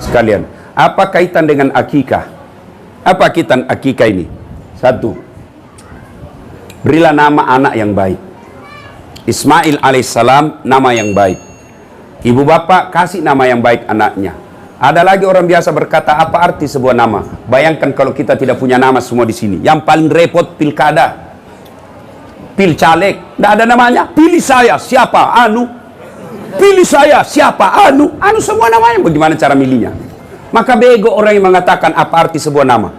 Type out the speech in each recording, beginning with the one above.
Sekalian, apa kaitan dengan akikah? Apa kaitan akikah ini? Satu, berilah nama anak yang baik. Ismail alaihissalam nama yang baik. Ibu bapak kasih nama yang baik anaknya. Ada lagi orang biasa berkata, apa arti sebuah nama? Bayangkan kalau kita tidak punya nama semua di sini. Yang paling repot pilkada, pil caleg, tidak ada namanya. Pilih saya, siapa? Anu. Pilih saya, siapa? Anu. Anu semua namanya. Bagaimana cara milihnya? Maka bego orang yang mengatakan apa arti sebuah nama.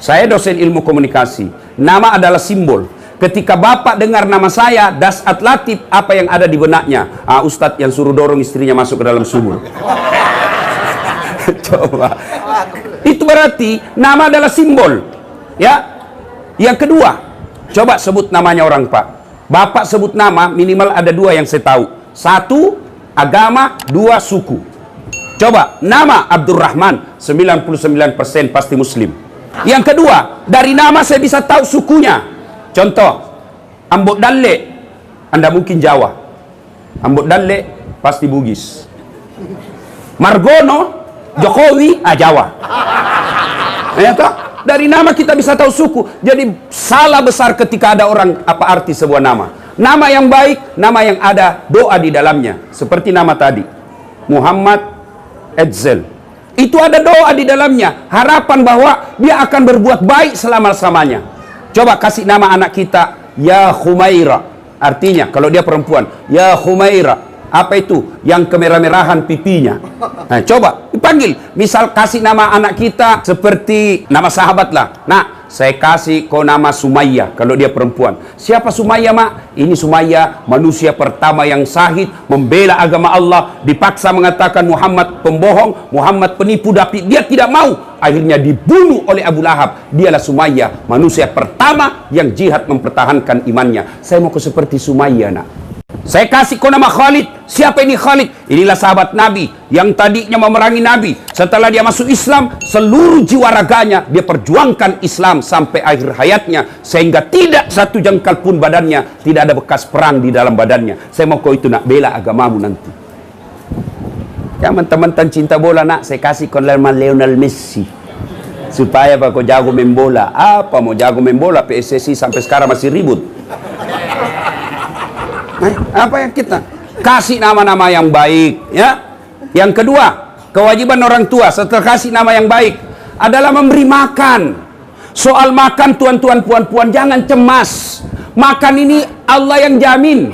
Saya dosen ilmu komunikasi. Nama adalah simbol. Ketika bapak dengar nama saya, Dasat Latif, apa yang ada di benaknya? Ustadz yang suruh dorong istrinya masuk ke dalam sumur. Coba. Itu berarti nama adalah simbol. Ya. Yang kedua, coba sebut namanya orang, Pak. Bapak sebut nama, minimal ada dua yang saya tahu. Satu, agama. Dua, suku. Coba, nama Abdurrahman, 99% pasti muslim. Yang kedua, dari nama saya bisa tahu sukunya. Contoh, Ambok Dalle, Anda mungkin Jawa. Ambok Dalle, pasti Bugis. Margono, Jokowi, Jawa. Ya toh? Dari nama kita bisa tahu suku. Jadi salah besar ketika ada orang apa arti sebuah nama. Nama yang baik, nama yang ada doa di dalamnya. Seperti nama tadi, Muhammad Edzel. Itu ada doa di dalamnya. Harapan bahwa dia akan berbuat baik selama-lamanya. Coba kasih nama anak kita, Ya Humaira. Artinya, kalau dia perempuan, Ya Humaira. Apa itu? Yang kemerah-merahan pipinya. Nah, coba dipanggil. Misal kasih nama anak kita seperti nama sahabat lah. Nah, saya kasih kau nama Sumayyah kalau dia perempuan. Siapa Sumayyah, Mak? Ini Sumayyah, manusia pertama yang syahid membela agama Allah, dipaksa mengatakan Muhammad pembohong, Muhammad penipu, tapi dia tidak mau. Akhirnya dibunuh oleh Abu Lahab. Dialah Sumayyah, manusia pertama yang jihad mempertahankan imannya. Saya mau seperti Sumayyah, nak. Saya kasih kau nama Khalid. Siapa ini Khalid? Inilah sahabat Nabi yang tadinya memerangi Nabi. Setelah dia masuk Islam, seluruh jiwa raganya dia perjuangkan Islam sampai akhir hayatnya, sehingga tidak satu jengkal pun badannya tidak ada bekas perang di dalam badannya. Saya mau kau itu nak bela agamamu nanti. Ya, mantan-mantan cinta bola, nak, saya kasih kau nama Lionel Messi supaya apa kau jago main bola. Apa mau jago main bola? PSSI sampai sekarang masih ribut. Apa yang kita kasih nama-nama yang baik, ya? Yang kedua, kewajiban orang tua setelah kasih nama yang baik adalah memberi makan. Soal makan, tuan-tuan, puan-puan, jangan cemas. Makan ini Allah yang jamin.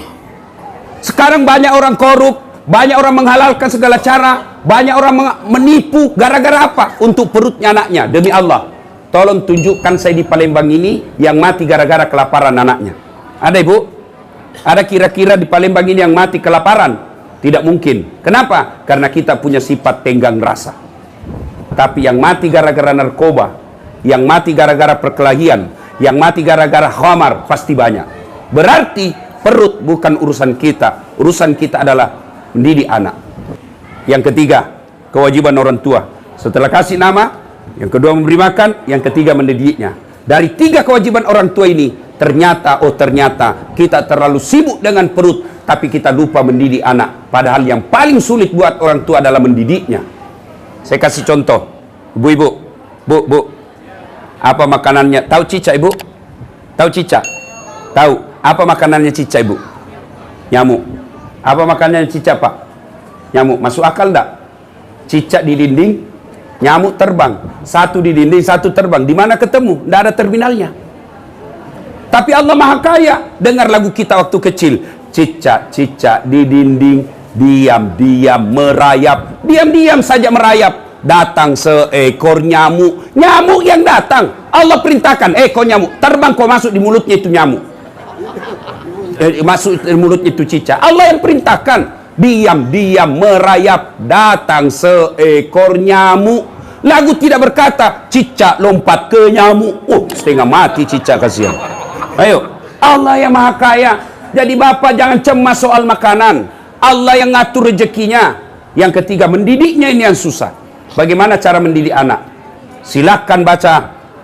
Sekarang banyak orang korup, banyak orang menghalalkan segala cara, banyak orang menipu gara-gara apa? Untuk perutnya anaknya. Demi Allah, tolong tunjukkan saya di Palembang ini yang mati gara-gara kelaparan anaknya. Ada, Ibu? Ada kira-kira di Palembang ini yang mati kelaparan? Tidak mungkin. Kenapa? Karena kita punya sifat tenggang rasa. Tapi yang mati gara-gara narkoba, yang mati gara-gara perkelahian, yang mati gara-gara khamar, pasti banyak. Berarti perut bukan urusan kita. Urusan kita adalah mendidik anak. Yang ketiga, kewajiban orang tua. Setelah kasih nama, yang kedua memberi makan, yang ketiga mendidiknya. Dari tiga kewajiban orang tua ini, ternyata kita terlalu sibuk dengan perut, tapi kita lupa mendidik anak. Padahal yang paling sulit buat orang tua adalah mendidiknya. Saya kasih contoh. Ibu-ibu, bu, apa makanannya? Tahu cicak, Ibu? Tahu cicak? Tahu. Apa makanannya cicak, Ibu? Nyamuk. Apa makanannya cicak, Pak? Nyamuk. Masuk akal enggak? Cicak di dinding, nyamuk terbang. Satu di dinding, satu terbang. Di mana ketemu? Tidak ada terminalnya. Tapi Allah Maha Kaya. Dengar lagu kita waktu kecil. Cicak-cicak di dinding, diam-diam merayap. Diam-diam saja merayap. Datang seekor nyamuk. Nyamuk yang datang. Allah perintahkan, kau nyamuk, terbang kau masuk di mulutnya itu nyamuk. Masuk di mulutnya itu cicak. Allah yang perintahkan. Diam-diam merayap. Datang seekor nyamuk. Lagu tidak berkata cicak lompat ke nyamuk. Setengah mati cicak, kasihan. Ayo, Allah yang Maha Kaya. Jadi bapak jangan cemas soal makanan. Allah yang ngatur rezekinya. Yang ketiga, mendidiknya ini yang susah. Bagaimana cara mendidik anak? Silakan baca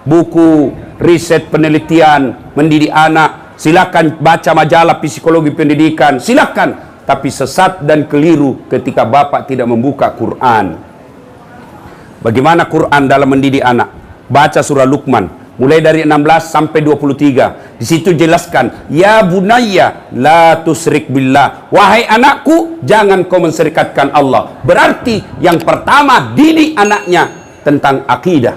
buku riset penelitian mendidik anak. Silakan baca majalah psikologi pendidikan. Silakan. Tapi sesat dan keliru ketika bapak tidak membuka Quran. Bagaimana Quran dalam mendidik anak? Baca surah Luqman, mulai dari 16 sampai 23. Di situ jelaskan, ya bunayya la tusrik billah. Wahai anakku, jangan kau menserikatkan Allah. Berarti yang pertama didik anaknya tentang akidah.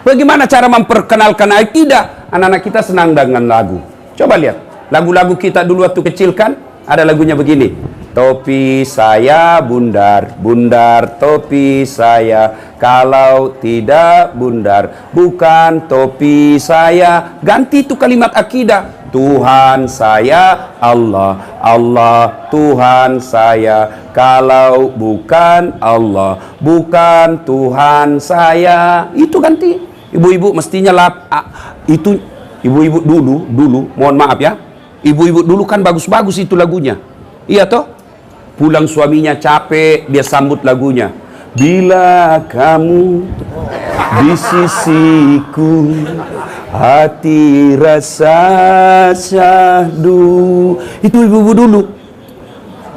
Bagaimana cara memperkenalkan akidah? Anak-anak kita senang dengan lagu. Coba lihat, lagu-lagu kita dulu waktu kecil kan, ada lagunya begini. Topi saya bundar, bundar topi saya. Kalau tidak bundar, bukan topi saya. Ganti itu kalimat akidah. Tuhan saya Allah, Allah Tuhan saya. Kalau bukan Allah, bukan Tuhan saya. Itu ganti. Ibu-ibu mestinya itu ibu-ibu dulu, mohon maaf ya. Ibu-ibu dulu kan bagus-bagus itu lagunya. Iya toh? Pulang suaminya capek, dia sambut lagunya. Bila kamu di sisiku, hati rasa syahdu. Itu ibu-ibu dulu.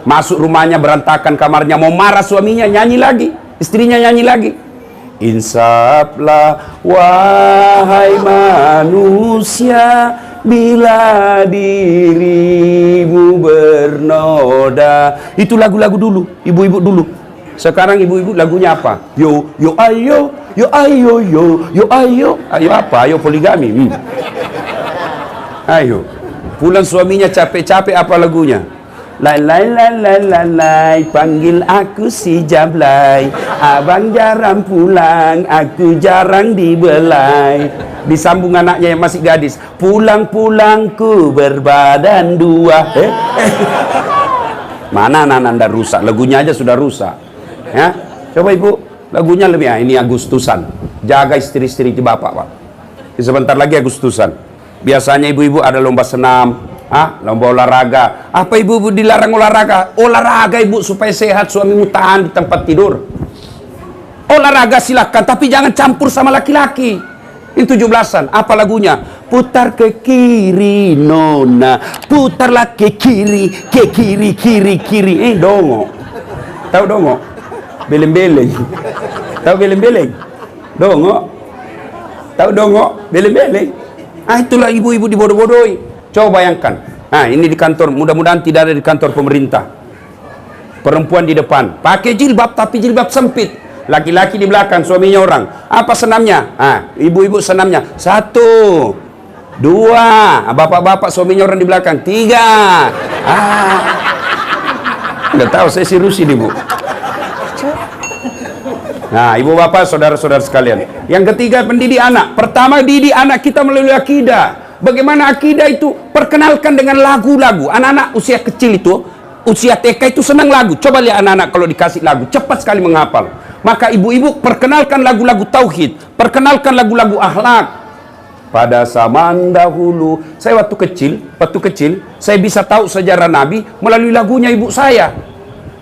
Masuk rumahnya berantakan kamarnya, mau marah suaminya, nyanyi lagi. Istrinya nyanyi lagi. Insaflah wahai manusia, bila dirimu bernoda. Itu lagu-lagu dulu, ibu-ibu dulu. Sekarang ibu-ibu lagunya apa? Yo ayo, yo ayo, yo ayo. Ayo apa? Ayo poligami. Ayo. Pulang suaminya capek-capek, apa lagunya? Lai lai lai lai lai lai, panggil aku si Jablay. Abang jarang pulang, aku jarang dibelai. Disambung anaknya yang masih gadis. Pulang-pulang ku berbadan dua. Mana anak Anda rusak? Lagunya aja sudah rusak. Ya, coba ibu, lagunya lebih. Ini Agustusan. Jaga istri-istri di bapak, Pak. Sebentar lagi Agustusan. Biasanya ibu-ibu ada lomba senam, lomba olahraga. Apa ibu-ibu dilarang olahraga? Olahraga ibu supaya sehat, suamimu tahan di tempat tidur. Olahraga silakan, tapi jangan campur sama laki-laki. Ini 17-an, apa lagunya? Putar ke kiri nona, putarlah ke kiri, kiri. Dongo. Tahu dongo? Beleng-beleng. Tahu beleng-beleng? Dongo. Tahu dongo? Beleng-beleng. Itulah ibu-ibu dibodoh-bodohi. Coba bayangkan. Ini di kantor, mudah-mudahan tidak ada di kantor pemerintah. Perempuan di depan, pakai jilbab tapi jilbab sempit. Laki-laki di belakang, suaminya orang. Apa senamnya? Ibu-ibu senamnya. 1, 2. Bapak-bapak suaminya orang di belakang. 3. Nggak tahu, saya sirusin ibu. Nah, ibu bapak, saudara-saudara sekalian. Yang ketiga, pendidik anak. Pertama, didik anak kita melalui akidah. Bagaimana akidah itu? Perkenalkan dengan lagu-lagu. Anak-anak usia kecil itu, usia TK itu senang lagu. Coba lihat anak-anak kalau dikasih lagu, cepat sekali menghafal. Maka ibu-ibu perkenalkan lagu-lagu tauhid, perkenalkan lagu-lagu akhlak. Pada zaman dahulu, saya waktu kecil, saya bisa tahu sejarah Nabi melalui lagunya ibu saya.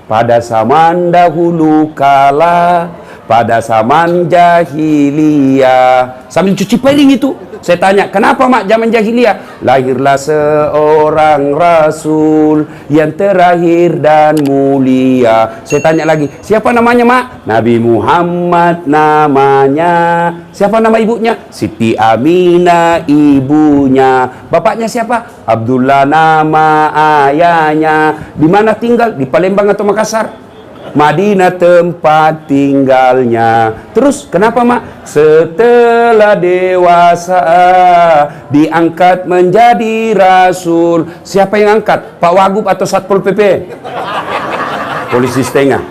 Pada zaman dahulu kala, pada zaman jahiliyah. Sambil cuci piring itu, saya tanya, kenapa mak zaman jahiliyah? Lahirlah seorang rasul yang terakhir dan mulia. Saya tanya lagi, siapa namanya mak? Nabi Muhammad namanya. Siapa nama ibunya? Siti Aminah ibunya. Bapaknya siapa? Abdullah nama ayahnya. Di mana tinggal? Di Palembang atau Makassar? Madinah tempat tinggalnya. Terus kenapa mak? Setelah dewasa diangkat menjadi rasul. Siapa yang angkat? Pak Wagub atau Satpol PP? Polisi setengah.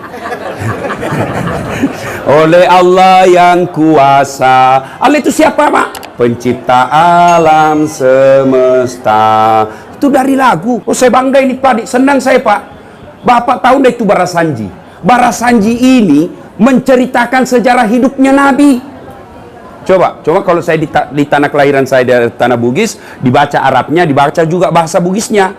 Oleh Allah yang kuasa. Allah itu siapa mak? Pencipta alam semesta. Itu dari lagu. Oh, saya bangga ini Pak, senang saya Pak. Bapak tahu deh itu Barasanji. Barasanji ini menceritakan sejarah hidupnya Nabi. Coba kalau saya di tanah kelahiran saya dari tanah Bugis, dibaca Arabnya, dibaca juga bahasa Bugisnya.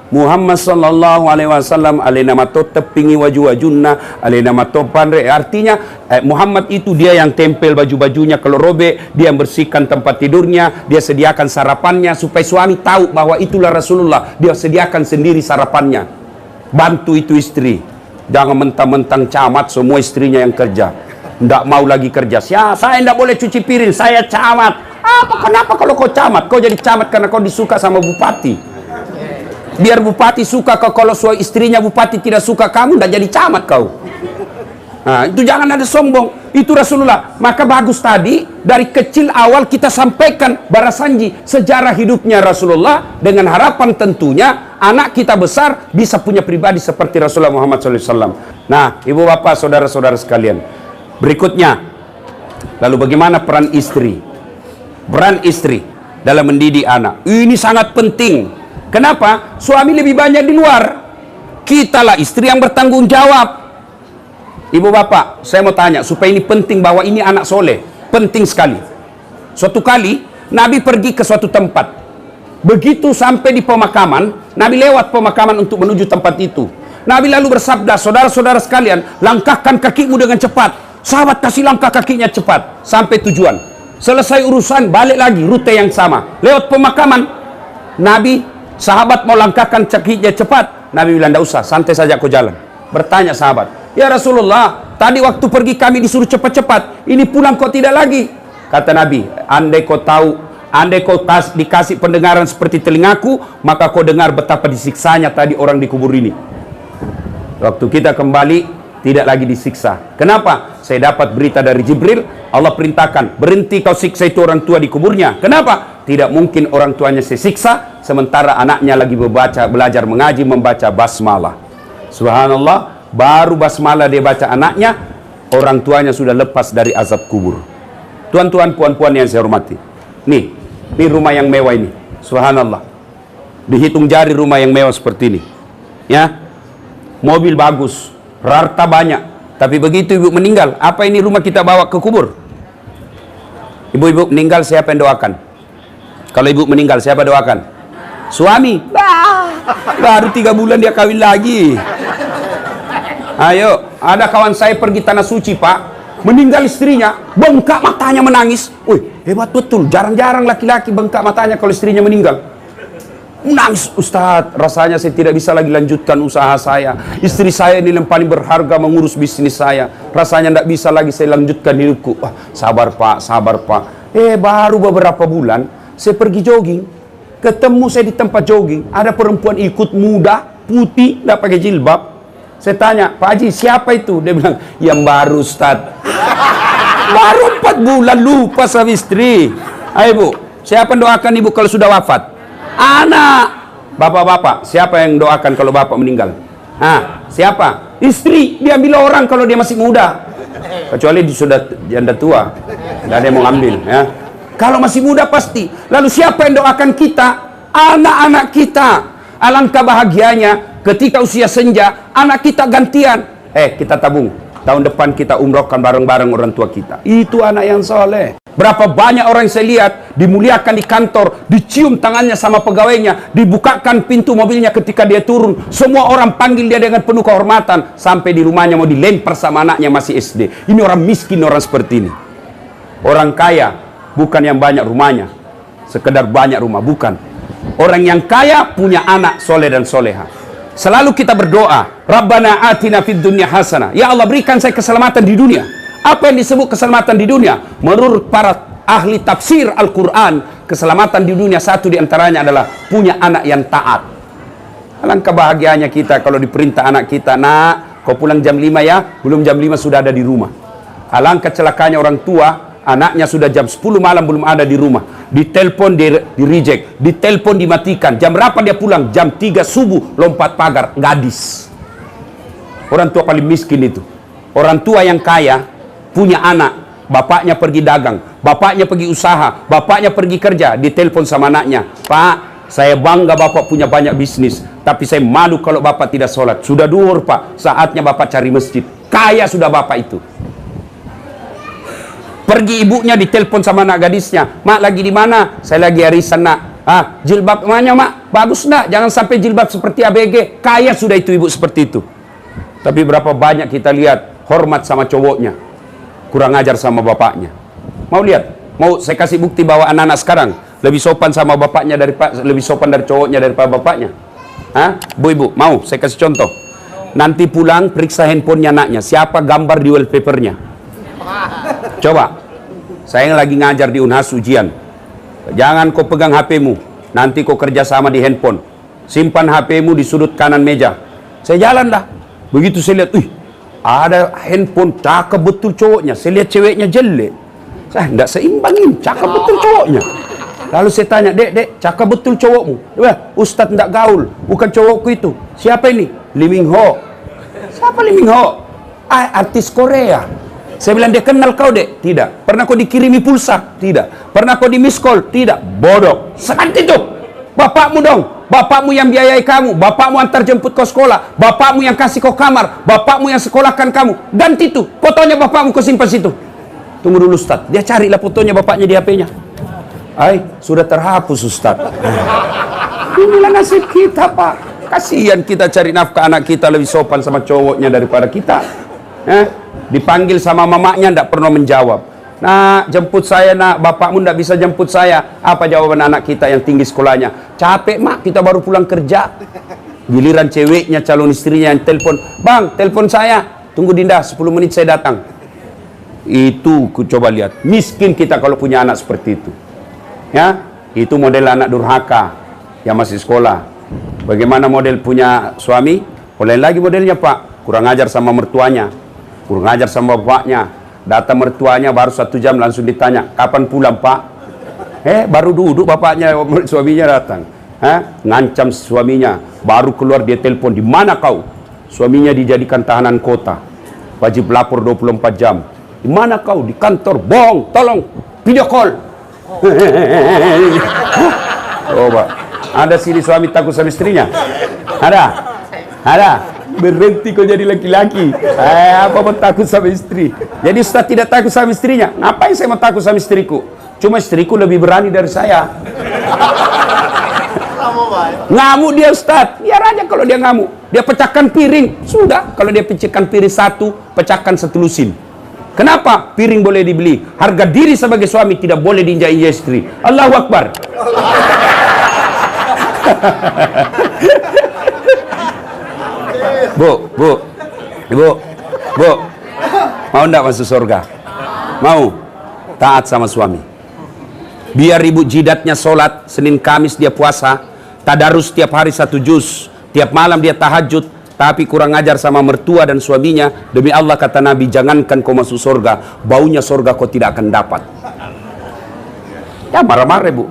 Muhammad sallallahu alaihi wasallam alaina matot tepingi waju wajunna alaina matopan re. Artinya Muhammad itu dia yang tempel baju-bajunya, kalau robek dia yang bersihkan tempat tidurnya, dia sediakan sarapannya supaya suami tahu bahwa itulah Rasulullah. Dia sediakan sendiri sarapannya. Bantu itu istri. Jangan mentang-mentang camat semua istrinya yang kerja. Nggak mau lagi kerja. Saya nggak boleh cuci piring, saya camat. Kenapa kalau kau camat? Kau jadi camat karena kau disuka sama bupati. Biar bupati suka kau, kalau suami istrinya bupati tidak suka kamu, nggak jadi camat kau. Nah, itu jangan ada sombong. Itu Rasulullah. Maka bagus tadi, dari kecil awal kita sampaikan barasanji sejarah hidupnya Rasulullah, dengan harapan tentunya anak kita besar bisa punya pribadi seperti Rasulullah Muhammad SAW. Nah, ibu bapak, saudara-saudara sekalian, berikutnya, lalu bagaimana peran istri? Peran istri dalam mendidik anak ini sangat penting. Kenapa? Suami lebih banyak di luar, kitalah istri yang bertanggung jawab. Ibu bapak, saya mau tanya supaya ini penting, bahwa ini anak soleh, penting sekali. Suatu kali Nabi pergi ke suatu tempat. Begitu sampai di pemakaman, Nabi lewat pemakaman untuk menuju tempat itu. Nabi lalu bersabda, saudara-saudara sekalian, langkahkan kakimu dengan cepat. Sahabat kasih langkah kakinya cepat sampai tujuan. Selesai urusan, balik lagi rute yang sama. Lewat pemakaman, Nabi, sahabat mau langkahkan kakinya cepat. Nabi bilang, tidak usah, santai saja aku jalan. Bertanya sahabat, ya Rasulullah, tadi waktu pergi kami disuruh cepat-cepat, ini pulang kok tidak lagi? Kata Nabi, andai kau tahu, andai kau dikasih pendengaran seperti telingaku, maka kau dengar betapa disiksanya tadi orang di kubur ini. Waktu kita kembali, tidak lagi disiksa. Kenapa? Saya dapat berita dari Jibril, Allah perintahkan, berhenti kau siksa itu orang tua di kuburnya. Kenapa? Tidak mungkin orang tuanya saya siksa, sementara anaknya lagi belajar mengaji, membaca basmalah. Subhanallah, baru basmalah dia baca anaknya, orang tuanya sudah lepas dari azab kubur. Tuan-tuan, puan-puan yang saya hormati, nih rumah yang mewah ini, subhanallah, dihitung jari rumah yang mewah seperti ini, ya, mobil bagus, harta banyak, tapi begitu ibu meninggal, apa ini rumah kita bawa ke kubur? Ibu-ibu meninggal, siapa yang doakan? Kalau ibu meninggal, siapa doakan? Suami. Baru 3 bulan dia kawin lagi. Ayo, ada kawan saya pergi tanah suci pak, meninggal istrinya, bengkak matanya menangis. Wih, hebat betul, jarang-jarang laki-laki bengkak matanya kalau istrinya meninggal. Menangis, Ustadz, rasanya saya tidak bisa lagi lanjutkan usaha saya. Istri saya ini yang paling berharga mengurus bisnis saya. Rasanya tidak bisa lagi saya lanjutkan hidupku. Sabar pak, sabar pak. Baru beberapa bulan, saya pergi jogging. Ketemu saya di tempat jogging, ada perempuan ikut muda, putih, tidak pakai jilbab. Saya tanya, Pak Haji, siapa itu? Dia bilang, yang baru Ustadz. Baru 4 bulan lupa sama istri. Ayo bu, siapa yang doakan ibu kalau sudah wafat? Anak. Bapak-bapak, siapa yang doakan kalau bapak meninggal? Siapa? Istri, dia ambil orang kalau dia masih muda. Kecuali dia sudah janda tua, tidak ada yang mau ambil, ya. Kalau masih muda pasti. Lalu siapa yang doakan kita? Anak-anak kita. Alangkah bahagianya ketika usia senja, anak kita gantian. Kita tabung. Tahun depan kita umrohkan bareng-bareng orang tua kita. Itu anak yang soleh. Berapa banyak orang yang saya lihat dimuliakan di kantor, dicium tangannya sama pegawainya, dibukakan pintu mobilnya ketika dia turun. Semua orang panggil dia dengan penuh kehormatan. Sampai di rumahnya mau dilempar sama anaknya masih SD. Ini orang miskin, orang seperti ini. Orang kaya bukan yang banyak rumahnya, sekedar banyak rumah, bukan. Orang yang kaya punya anak soleh dan soleha. Selalu kita berdoa, Rabbana atina fid dunya hasanah. Ya Allah, berikan saya keselamatan di dunia. Apa yang disebut keselamatan di dunia? Menurut para ahli tafsir Al-Quran, keselamatan di dunia satu diantaranya adalah punya anak yang taat. Alangkah bahagianya kita kalau diperintah anak kita, nak, kau pulang jam 5 ya, belum jam 5 sudah ada di rumah. Alangkah celakanya orang tua, anaknya sudah jam 10 malam belum ada di rumah. Ditelepon di reject, ditelepon dimatikan. Jam berapa dia pulang? Jam 3 subuh, lompat pagar, gadis. Orang tua paling miskin itu. Orang tua yang kaya punya anak, bapaknya pergi dagang, bapaknya pergi usaha, bapaknya pergi kerja, ditelepon sama anaknya, Pak, saya bangga bapak punya banyak bisnis, tapi saya malu kalau bapak tidak sholat. Sudah duhur pak, saatnya bapak cari masjid. Kaya sudah bapak itu. Pergi ibunya ditelepon sama anak gadisnya, mak lagi di mana? Saya lagi arisan nak. Jilbab mana mak? Bagus nak, jangan sampai jilbab seperti ABG. Kaya sudah itu ibu seperti itu. Tapi berapa banyak kita lihat hormat sama cowoknya, kurang ajar sama bapaknya. Mau lihat? Mau saya kasih bukti bahwa anak-anak sekarang lebih sopan sama bapaknya lebih sopan dari cowoknya daripada bapaknya. Bu ibu, mau saya kasih contoh. Nanti pulang periksa handphonenya anaknya, siapa gambar di wallpapernya. Coba, saya lagi ngajar di Unhas ujian. Jangan kau pegang HP-mu, nanti kau kerja sama di handphone. Simpan HP-mu di sudut kanan meja. Saya jalan dah. Begitu saya lihat, ada handphone, cakep betul cowoknya. Saya lihat ceweknya jelek. Saya tidak seimbangin, cakep betul cowoknya. Lalu saya tanya, dek, cakep betul cowokmu. Ustadz tidak gaul, bukan cowokku itu. Siapa ini? Lee Min Ho. Siapa Lee Min Ho? Artis Korea. Saya bilang, dia kenal kau, dek? Tidak. Pernah kau dikirimi pulsa? Tidak. Pernah kau di miss call? Tidak. Bodoh. Seperti itu. Bapakmu dong. Bapakmu yang biayai kamu. Bapakmu antar jemput kau sekolah. Bapakmu yang kasih kau kamar. Bapakmu yang sekolahkan kamu. Ganti itu. Fotonya bapakmu kau simpan situ. Tunggu dulu, Ustaz. Dia carilah fotonya bapaknya di HP-nya. Sudah terhapus, Ustaz. Inilah nasib kita, Pak. Kasihan kita cari nafkah anak kita lebih sopan sama cowoknya daripada kita. Dipanggil sama mamanya tidak pernah menjawab. Nak, jemput saya nak. Bapakmu tidak bisa jemput saya. Apa jawaban anak kita yang tinggi sekolahnya? Capek mak, kita baru pulang kerja. Giliran ceweknya, calon istrinya yang telepon. Bang, telepon saya. Tunggu Dinda, 10 menit saya datang. Itu ku coba lihat. Miskin kita kalau punya anak seperti itu. Ya, itu model anak durhaka yang masih sekolah. Bagaimana model punya suami? Lain lagi modelnya, Pak. Kurang ajar sama mertuanya. Kurang ajar sama bapaknya. Datang mertuanya baru 1 jam langsung ditanya, kapan pulang, Pak? Baru duduk bapaknya, suaminya datang. Ngancam suaminya. Baru keluar dia telepon, di mana kau? Suaminya dijadikan tahanan kota. Wajib lapor 24 jam. Di mana kau? Di kantor. Bohong, tolong video call. Coba. Ada sini suami takut sama istrinya? Ada. Berhenti kau jadi laki-laki. Apa mau takut sama istri? Jadi Ustaz tidak takut sama istrinya. Ngapain saya mau takut sama istriku? Cuma istriku lebih berani dari saya. Ngamuk dia, Ustaz. Biar aja kalau dia ngamuk. Dia pecahkan piring. Sudah. Kalau dia pecahkan piring 1, pecahkan 1 lusin. Kenapa? Piring boleh dibeli. Harga diri sebagai suami tidak boleh diinjak-injak istri. Allahu Akbar. Bu, mau enggak masuk surga? Mau? Taat sama suami. Biar ibu jidatnya sholat, Senin Kamis dia puasa, tadarus tiap hari 1 juz, tiap malam dia tahajud, tapi kurang ajar sama mertua dan suaminya. Demi Allah kata Nabi, jangankan kau masuk surga, baunya surga kau tidak akan dapat. Ya marah-marah, Bu.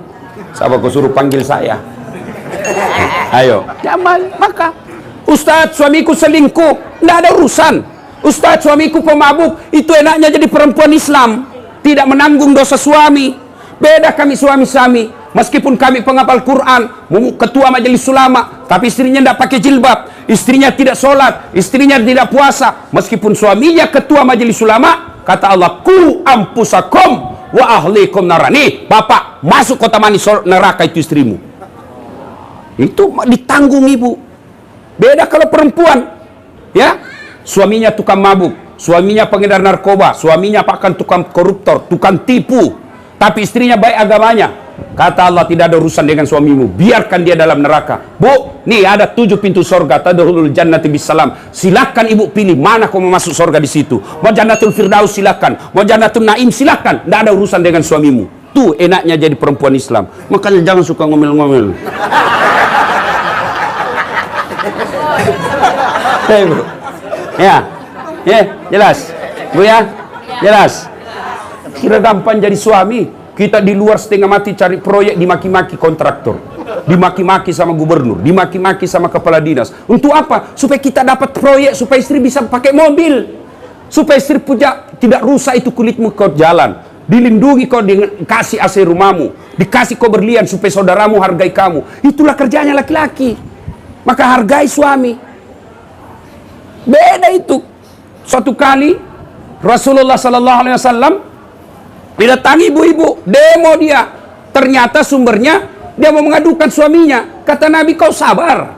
Sahabat kau suruh panggil saya. Ayo. Ya maka Ustaz, suamiku selingkuh, tidak ada urusan. Ustaz, suamiku pemabuk, itu enaknya jadi perempuan Islam, tidak menanggung dosa suami. Beda kami suami-suami, meskipun kami penghafal Quran, ketua majelis ulama, tapi istrinya tidak pakai jilbab, istrinya tidak sholat, istrinya tidak puasa, meskipun suaminya ketua majelis ulama. Kata Allah, ku ampusakum wa ahlikum narani. Bapak, masuk kota manis neraka itu istrimu. Itu ditanggung ibu. Beda kalau perempuan, ya, suaminya tukang mabuk, suaminya pengedar narkoba, suaminya bahkan tukang koruptor, tukang tipu, tapi istrinya baik agamanya. Kata Allah, tidak ada urusan dengan suamimu, biarkan dia dalam neraka. Bu, nih ada 7 pintu surga, tadkhulul jannati bisalam. Silakan ibu pilih mana kau mau masuk surga di situ. Mau jannatul firdaus silakan, mau jannatul naim silakan, tidak ada urusan dengan suamimu. Tuh enaknya jadi perempuan Islam. Makanya jangan suka ngomel-ngomel. Bu. Ya, jelas, Bu ya, jelas. Kira gampang jadi suami. Kita di luar setengah mati cari proyek, dimaki-maki kontraktor, dimaki-maki sama gubernur, dimaki-maki sama kepala dinas. Untuk apa? Supaya kita dapat proyek, supaya istri bisa pakai mobil, supaya istri punya tidak rusak itu kulitmu kau jalan, dilindungi kau dengan kasih AC rumahmu, dikasih kau berlian supaya saudaramu hargai kamu. Itulah kerjanya laki-laki. Maka hargai suami. Beda itu. Suatu kali Rasulullah sallallahu alaihi wasallam didatangi ibu-ibu, demo dia. Ternyata sumbernya dia mau mengadukan suaminya. Kata Nabi, kau sabar,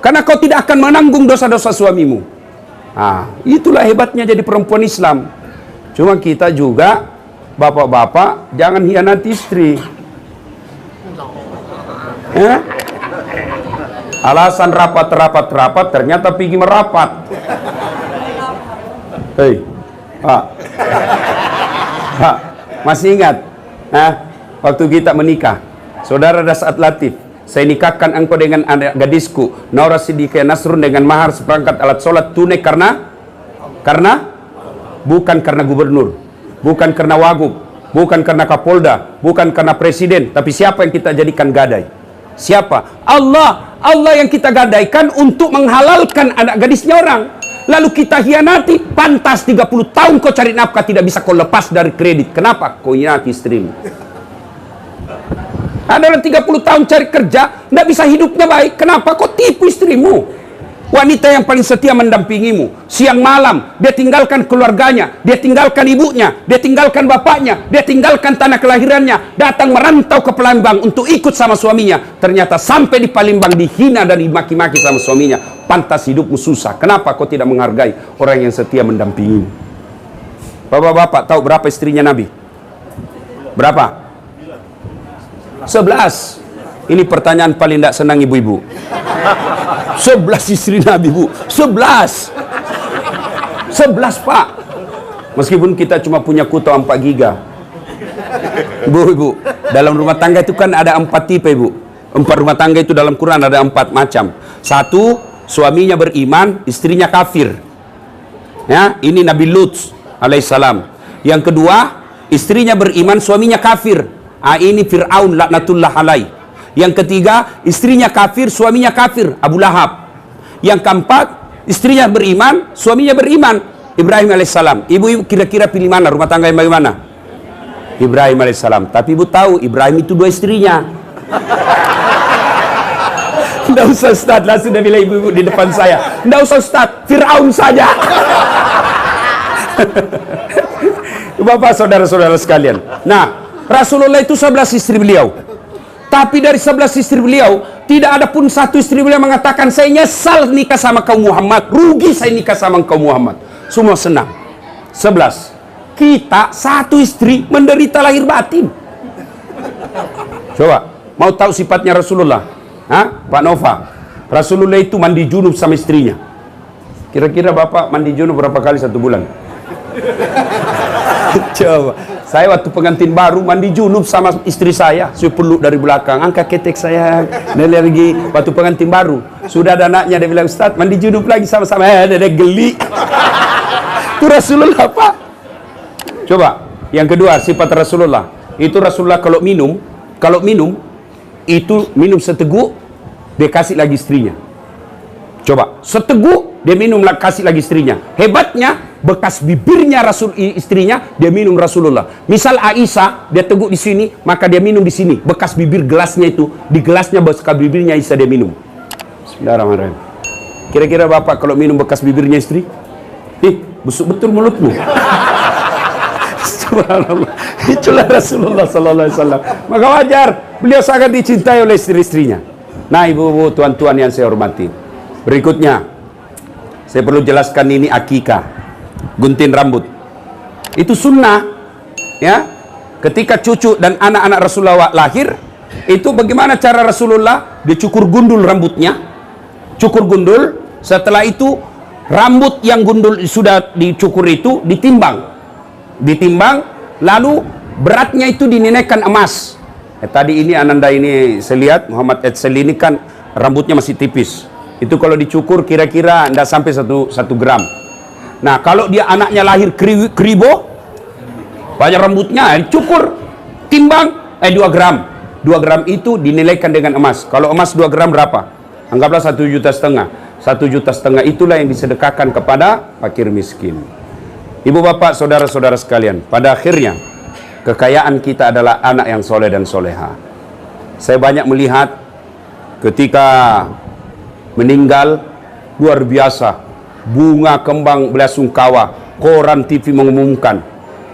karena kau tidak akan menanggung dosa-dosa suamimu. Itulah hebatnya jadi perempuan Islam. Cuma kita juga, bapak-bapak, jangan hianati istri. Alasan rapat, ternyata pergi merapat. Hei, Pak. Pak, masih ingat? Waktu kita menikah, saudara Dasat Latif, saya nikahkan engkau dengan anak gadisku Naura Siddiqah Nasrun dengan mahar seperangkat alat sholat tunai karena bukan karena gubernur, bukan karena wagub, bukan karena kapolda, bukan karena presiden, tapi siapa yang kita jadikan gadai? Siapa? Allah. Allah yang kita gadaikan untuk menghalalkan anak gadisnya orang. Lalu kita hianati. Pantas 30 tahun kau cari nafkah, tidak bisa kau lepas dari kredit. Kenapa? Kau hianati istrimu. Ada 30 tahun cari kerja, tidak bisa hidupnya baik. Kenapa? Kau tipu istrimu. Wanita yang paling setia mendampingimu. Siang malam, dia tinggalkan keluarganya, dia tinggalkan ibunya, dia tinggalkan bapaknya, dia tinggalkan tanah kelahirannya, datang merantau ke Palembang untuk ikut sama suaminya. Ternyata sampai di Palembang dihina dan dimaki-maki sama suaminya. Pantas hidupmu susah. Kenapa kau tidak menghargai orang yang setia mendampingimu? Bapak-bapak tahu berapa istrinya Nabi? Berapa? 11. Ini pertanyaan paling tidak senang ibu-ibu. 11 istri Nabi, Bu. 11 Pak. Meskipun kita cuma punya kuota 4 giga. Ibu, dalam rumah tangga itu kan ada 4 tipe, Ibu. 4 rumah tangga itu dalam Quran ada 4 macam. 1, suaminya beriman, istrinya kafir. Ya, ini Nabi Lut alaihissalam. Yang kedua, istrinya beriman, suaminya kafir. Ini Fir'aun laknatullah alaih. Yang ketiga, istrinya kafir, suaminya kafir, Abu Lahab. Yang keempat, istrinya beriman, suaminya beriman, Ibrahim alaihissalam. Ibu kira-kira pilih mana? Rumah tangga yang bagaimana? Ibrahim alaihissalam. Tapi ibu tahu, Ibrahim itu 2 istrinya. Tidak usah Ustaz, langsung dia bilang ibu-ibu di depan saya. Tidak usah Ustaz, Fir'aun saja. Bapak, saudara-saudara sekalian. Nah, Rasulullah itu 11 istri beliau. Tapi dari 11 istri beliau, tidak ada pun satu istri beliau mengatakan, saya nyesal nikah sama kaum Muhammad, rugi saya nikah sama kaum Muhammad. Semua senang. 11. Kita 1 istri menderita lahir batin. Coba, mau tahu sifatnya Rasulullah? Pak Nova, Rasulullah itu mandi junub sama istrinya. Kira-kira Bapak mandi junub berapa kali 1 bulan? Coba, saya waktu pengantin baru mandi junub sama istri saya peluk dari belakang, angkat ketek saya, dan lagi waktu pengantin baru sudah ada anaknya, dia bilang, Ustaz mandi junub lagi sama-sama, dia geli. Itu Rasulullah Pak. Coba, yang kedua sifat Rasulullah itu, Rasulullah kalau minum itu minum seteguk, dia kasih lagi istrinya. Coba, seteguk dia minum kasih lagi istrinya. Hebatnya, bekas bibirnya istrinya dia minum Rasulullah. Misal Aisyah dia teguk di sini, maka dia minum di sini. Bekas bibir gelasnya itu, di gelasnya bekas bibirnya Aisyah dia minum. Bismillahirrahmanirrahim. Kira-kira Bapak kalau minum bekas bibirnya istri? Busuk betul mulutmu. Subhanallah. Itulah Rasulullah sallallahu alaihi wasallam. Maka wajar beliau sangat dicintai oleh istri-istrinya. Nah, ibu-ibu, tuan-tuan yang saya hormati, berikutnya saya perlu jelaskan, ini akikah, gunting rambut. Itu sunnah, ya. Ketika cucu dan anak-anak Rasulullah lahir, itu bagaimana cara Rasulullah? Dia cukur gundul rambutnya, cukur gundul. Setelah itu rambut yang gundul sudah dicukur itu ditimbang, lalu beratnya itu dinilaikan emas. Tadi ini Ananda ini saya lihat Muhammad Edsel ini kan rambutnya masih tipis. Itu kalau dicukur kira-kira tidak sampai 1 gram. Nah, kalau dia anaknya lahir kribo, banyak rambutnya, dicukur, timbang, 2 gram. 2 gram itu dinilaikan dengan emas. Kalau emas 2 gram berapa? Anggaplah 1,5 juta. 1,5 juta itulah yang disedekahkan kepada fakir miskin. Ibu bapak, saudara-saudara sekalian, pada akhirnya kekayaan kita adalah anak yang soleh dan soleha. Saya banyak melihat ketika meninggal, luar biasa, bunga kembang belasungkawa, koran TV mengumumkan.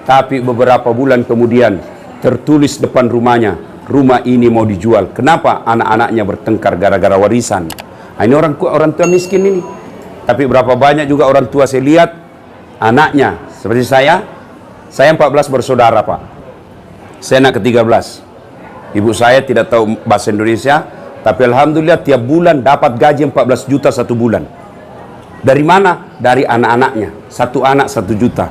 Tapi beberapa bulan kemudian tertulis depan rumahnya, rumah ini mau dijual. Kenapa? Anak-anaknya bertengkar gara-gara warisan. Nah, ini orang tua miskin ini. Tapi berapa banyak juga orang tua saya lihat anaknya seperti saya 14 bersaudara Pak. Saya anak ke-13. Ibu saya tidak tahu bahasa Indonesia, tapi alhamdulillah tiap bulan dapat gaji 14 juta 1 bulan. Dari mana? Dari anak-anaknya. 1 anak 1 juta.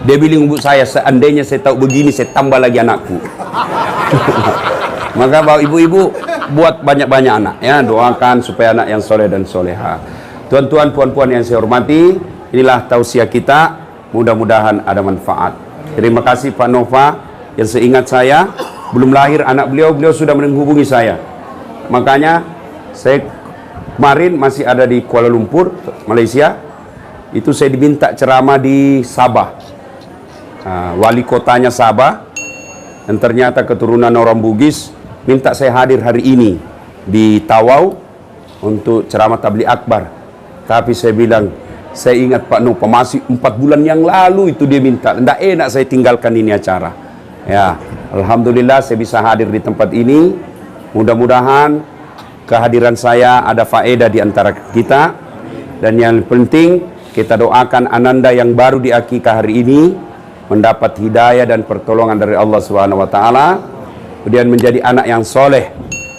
Dia bilang ibu saya, seandainya saya tahu begini, saya tambah lagi anakku. Maka bapak ibu-ibu buat banyak-banyak anak ya, doakan supaya anak yang soleh dan soleha. Tuan-tuan, puan-puan yang saya hormati, inilah tausiah kita, mudah-mudahan ada manfaat. Terima kasih Pak Nova, yang seingat saya belum lahir anak beliau sudah menghubungi saya. Makanya saya kemarin masih ada di Kuala Lumpur, Malaysia. Itu saya diminta ceramah di Sabah. Wali kotanya Sabah, dan ternyata keturunan orang Bugis, minta saya hadir hari ini di Tawau untuk ceramah tabligh akbar. Tapi saya bilang, saya ingat Pak Nova masih 4 bulan yang lalu itu dia minta. Tidak enak saya tinggalkan ini acara. Ya, alhamdulillah saya bisa hadir di tempat ini. Mudah-mudahan kehadiran saya ada faedah di antara kita. Dan yang penting, kita doakan Ananda yang baru di akikah hari ini mendapat hidayah dan pertolongan dari Allah Subhanahu wa taala, kemudian menjadi anak yang soleh,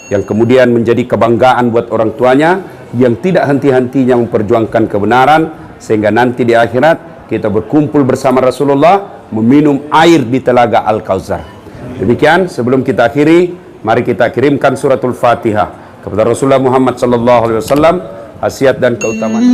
yang kemudian menjadi kebanggaan buat orang tuanya, yang tidak henti-hentinya memperjuangkan kebenaran, sehingga nanti di akhirat kita berkumpul bersama Rasulullah meminum air di telaga Al-Kautsar. Demikian, sebelum kita akhiri, mari kita kirimkan suratul Fatihah kepada Rasulullah Muhammad sallallahu alaihi wasallam, khasiat dan keutamaan.